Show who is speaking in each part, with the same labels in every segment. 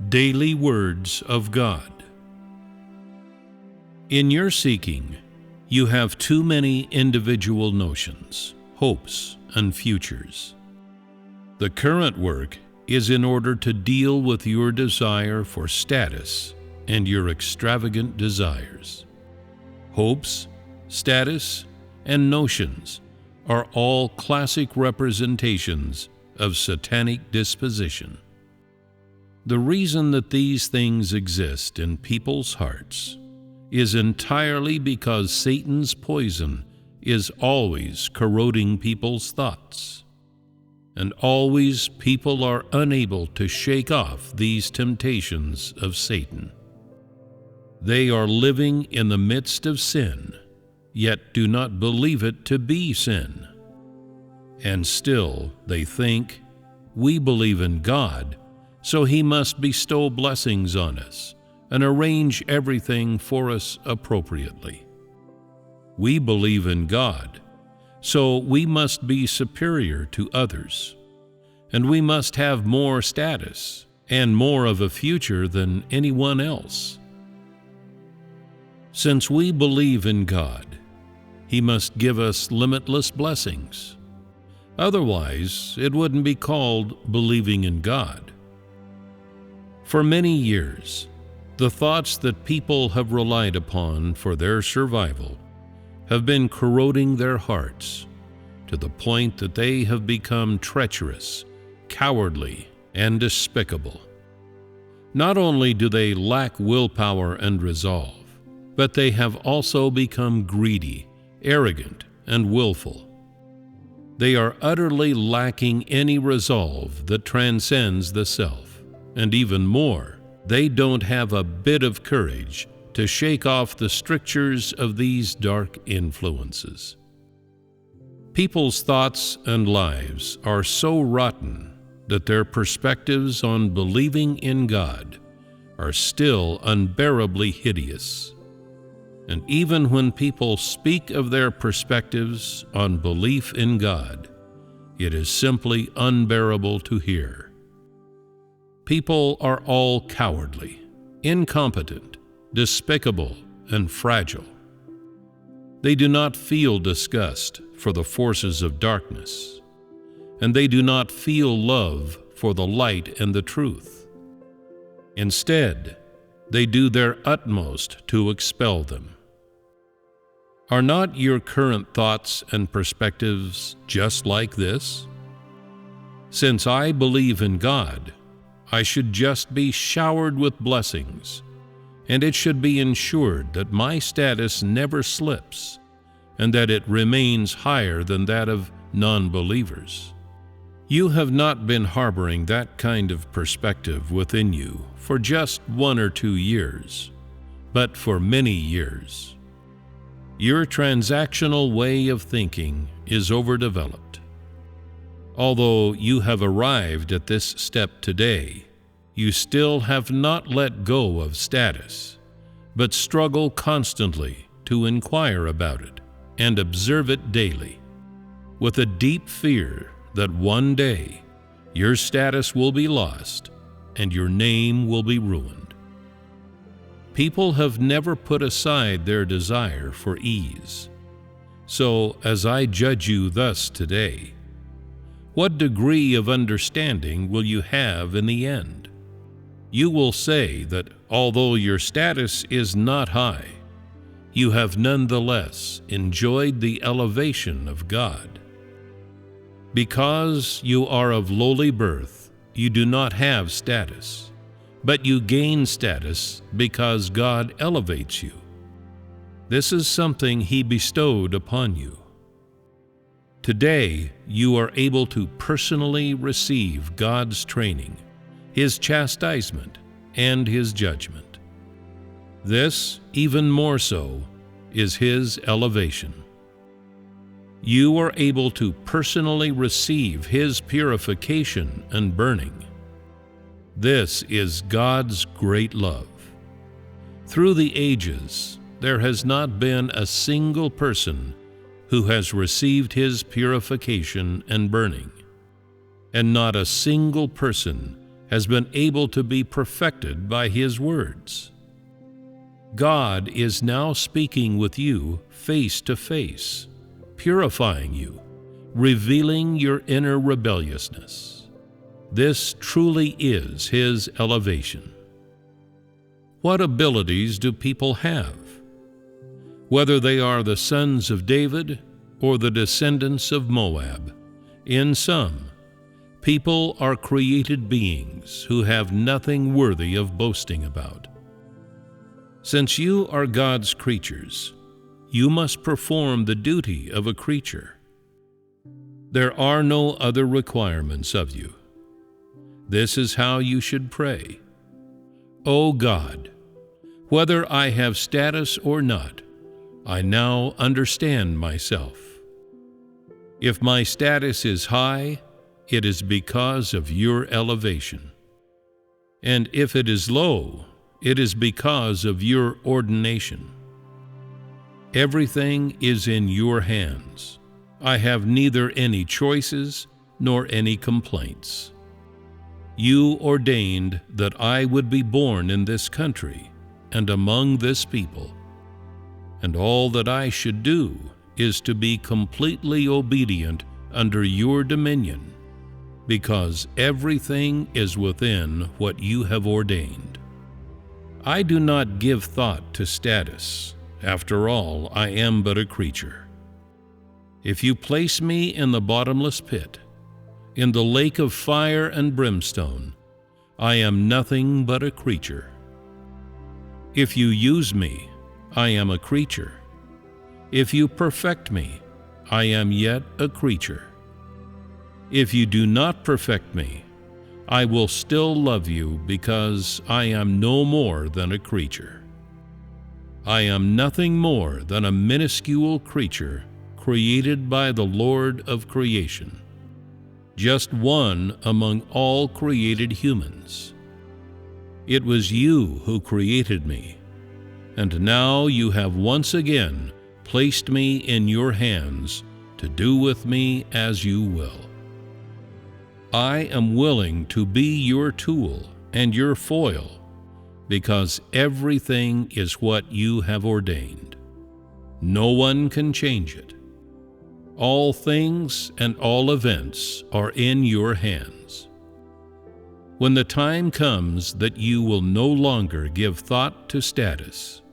Speaker 1: Daily Words of God. In your seeking, you have too many individual notions, hopes, and futures. The current work is in order to deal with your desire for status and your extravagant desires. Hopes, status, and notions are all classic representations of satanic disposition. The reason that these things exist in people's hearts is entirely because Satan's poison is always corroding people's thoughts, and always people are unable to shake off these temptations of Satan. They are living in the midst of sin, yet do not believe it to be sin. And still they think, we believe in God, so He must bestow blessings on us and arrange everything for us appropriately. We believe in God, so we must be superior to others, and we must have more status and more of a future than anyone else. Since we believe in God, He must give us limitless blessings. Otherwise, it wouldn't be called believing in God. For many years, the thoughts that people have relied upon for their survival have been corroding their hearts to the point that they have become treacherous, cowardly, and despicable. Not only do they lack willpower and resolve, but they have also become greedy, arrogant, and willful. They are utterly lacking any resolve that transcends the self, and even more, they don't have a bit of courage to shake off the strictures of these dark influences. People's thoughts and lives are so rotten that their perspectives on believing in God are still unbearably hideous. And even when people speak of their perspectives on belief in God, it is simply unbearable to hear. People are all cowardly, incompetent, despicable, and fragile. They do not feel disgust for the forces of darkness, and they do not feel love for the light and the truth. Instead, they do their utmost to expel them. Are not your current thoughts and perspectives just like this? Since I believe in God, I should just be showered with blessings, and it should be ensured that my status never slips, and that it remains higher than that of non-believers. You have not been harboring that kind of perspective within you for just 1 or 2 years, but for many years. Your transactional way of thinking is overdeveloped. Although you have arrived at this step today, you still have not let go of status, but struggle constantly to inquire about it and observe it daily, with a deep fear that one day your status will be lost and your name will be ruined. People have never put aside their desire for ease. So, as I judge you thus today, what degree of understanding will you have in the end? You will say that although your status is not high, you have nonetheless enjoyed the elevation of God. Because you are of lowly birth, you do not have status, but you gain status because God elevates you. This is something He bestowed upon you. Today, you are able to personally receive God's training, His chastisement, and His judgment. This, even more so, is His elevation. You are able to personally receive His purification and burning. This is God's great love. Through the ages, there has not been a single person who has received His purification and burning, and not a single person has been able to be perfected by His words. God is now speaking with you face to face, purifying you, revealing your inner rebelliousness. This truly is His elevation. What abilities do people have? Whether they are the sons of David or the descendants of Moab, in sum, people are created beings who have nothing worthy of boasting about. Since you are God's creatures, you must perform the duty of a creature. There are no other requirements of you. This is how you should pray. O God, whether I have status or not, I now understand myself. If my status is high, it is because of your elevation. And if it is low, it is because of your ordination. Everything is in your hands. I have neither any choices nor any complaints. You ordained that I would be born in this country and among this people, and all that I should do is to be completely obedient under your dominion, because everything is within what you have ordained. I do not give thought to status. After all, I am but a creature. If you place me in the bottomless pit, in the lake of fire and brimstone, I am nothing but a creature. If you use me, I am a creature. If you perfect me, I am yet a creature. If you do not perfect me, I will still love you because I am no more than a creature. I am nothing more than a minuscule creature created by the Lord of creation, just one among all created humans. It was you who created me, and now you have once again placed me in your hands to do with me as you will. I am willing to be your tool and your foil, because everything is what you have ordained. No one can change it. All things and all events are in your hands. When the time comes that you will no longer give thought to status,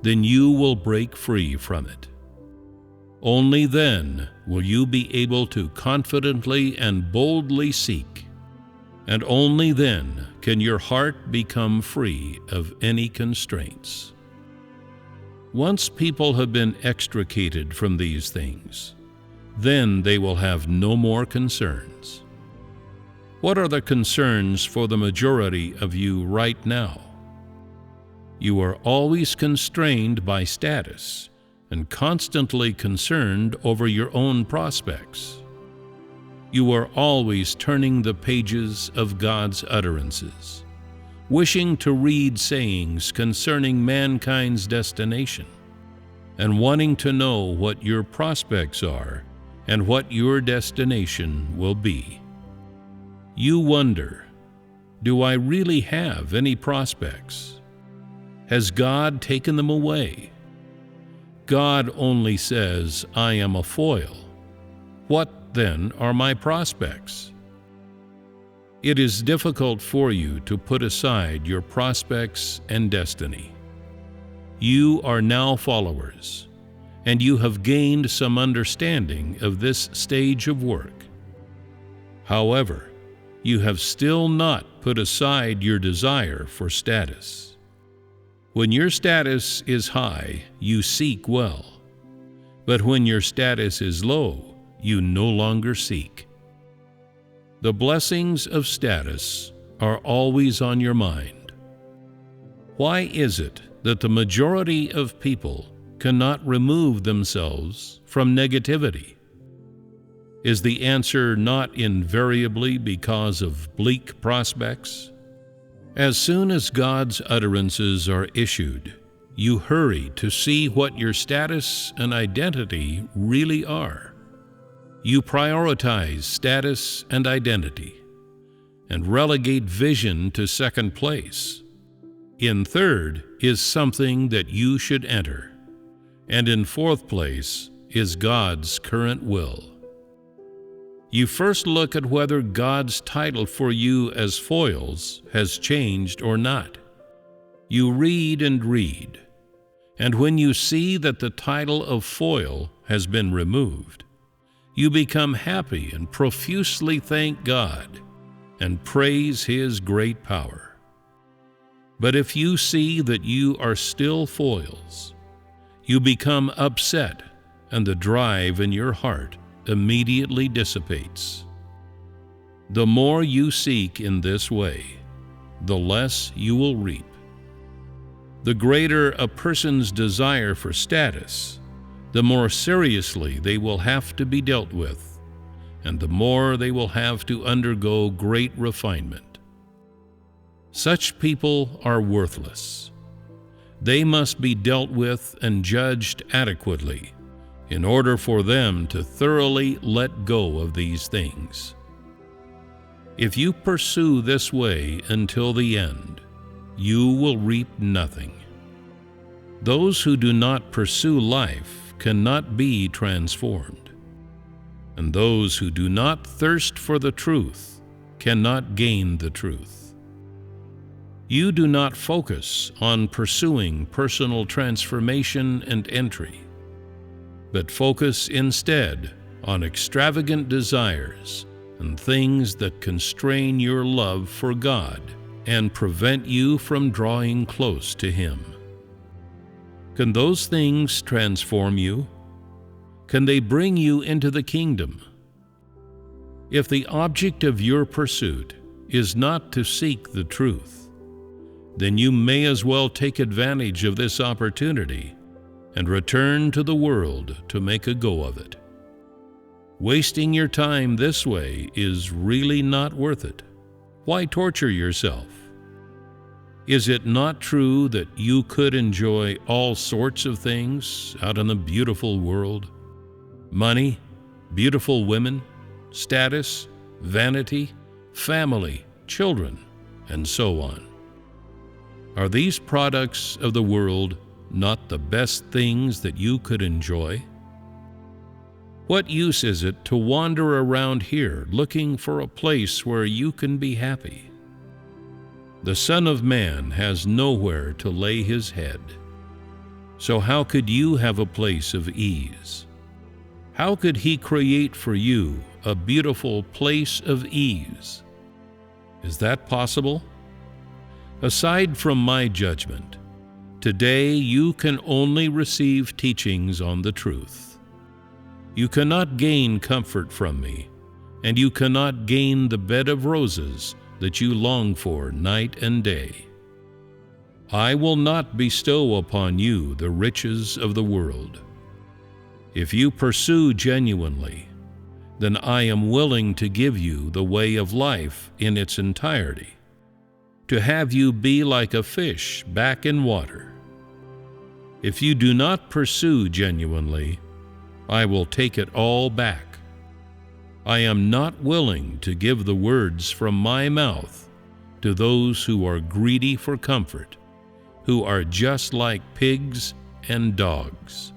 Speaker 1: then you will break free from it. Only then will you be able to confidently and boldly seek, and only then can your heart become free of any constraints. Once people have been extricated from these things, then they will have no more concerns. What are the concerns for the majority of you right now? You are always constrained by status and constantly concerned over your own prospects. You are always turning the pages of God's utterances, wishing to read sayings concerning mankind's destination, and wanting to know what your prospects are and what your destination will be. You wonder, do I really have any prospects? Has God taken them away? God only says, I am a foil. What, then, are my prospects? It is difficult for you to put aside your prospects and destiny. You are now followers, and you have gained some understanding of this stage of work. However, you have still not put aside your desire for status. When your status is high, you seek well. But when your status is low, you no longer seek. The blessings of status are always on your mind. Why is it that the majority of people cannot remove themselves from negativity? Is the answer not invariably because of bleak prospects? As soon as God's utterances are issued, you hurry to see what your status and identity really are. You prioritize status and identity, and relegate vision to second place. In third is something that you should enter, and in fourth place is God's current will. You first look at whether God's title for you as foils has changed or not. You read and read, and when you see that the title of foil has been removed, you become happy and profusely thank God and praise His great power. But if you see that you are still foils, you become upset, and the drive in your heart immediately dissipates. The more you seek in this way, the less you will reap. The greater a person's desire for status, the more seriously they will have to be dealt with, and the more they will have to undergo great refinement. Such people are worthless. They must be dealt with and judged adequately in order for them to thoroughly let go of these things. If you pursue this way until the end, you will reap nothing. Those who do not pursue life cannot be transformed, and those who do not thirst for the truth cannot gain the truth. You do not focus on pursuing personal transformation and entry, but focus instead on extravagant desires and things that constrain your love for God and prevent you from drawing close to Him. Can those things transform you? Can they bring you into the kingdom? If the object of your pursuit is not to seek the truth, then you may as well take advantage of this opportunity and return to the world to make a go of it. Wasting your time this way is really not worth it. Why torture yourself? Is it not true that you could enjoy all sorts of things out in the beautiful world? Money, beautiful women, status, vanity, family, children, and so on. Are these products of the world not the best things that you could enjoy? What use is it to wander around here looking for a place where you can be happy? The Son of Man has nowhere to lay his head. So how could you have a place of ease? How could he create for you a beautiful place of ease? Is that possible? Aside from my judgment, today you can only receive teachings on the truth. You cannot gain comfort from me, and you cannot gain the bed of roses that you long for night and day. I will not bestow upon you the riches of the world. If you pursue genuinely, then I am willing to give you the way of life in its entirety, to have you be like a fish back in water. If you do not pursue genuinely, I will take it all back. I am not willing to give the words from my mouth to those who are greedy for comfort, who are just like pigs and dogs.